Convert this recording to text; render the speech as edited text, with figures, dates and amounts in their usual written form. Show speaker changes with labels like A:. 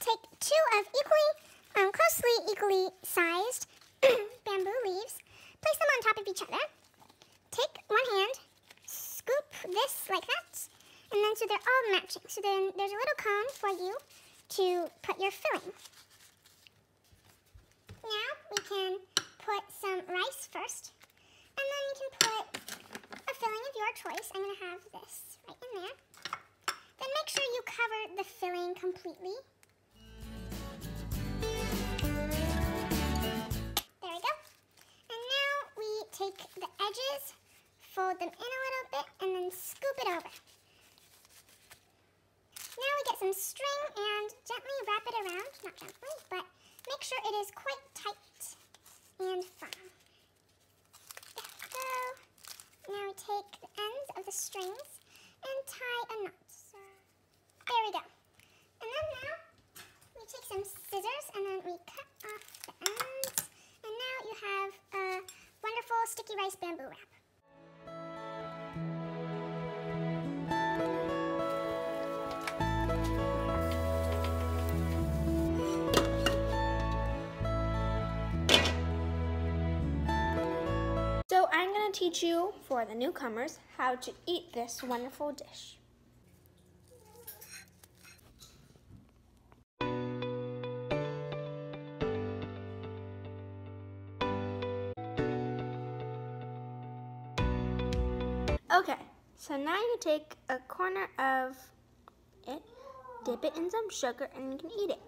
A: take two of closely sized bamboo leaves, place them on top of each other. Take one hand, scoop this like that, and then so they're all matching. So then there's a little cone for you to put your filling. Now we can put some rice first, and then you can put a filling of your choice. I'm going to have this right in there. Then make sure you cover the filling completely. There we go. And now we take the edges, fold them in a little bit, and then scoop it over. Now we get some string and gently wrap it around, not gently, but make sure it is quite tight and firm. There we go. Now we take the ends of the strings and tie a knot. So, there we go. And then now we take some scissors and then we cut off the ends. And now you have a wonderful sticky rice bamboo wrap.
B: So I'm going to teach you, for the newcomers, how to eat this wonderful dish. Okay, so now you take a corner of it, dip it in some sugar, and you can eat it.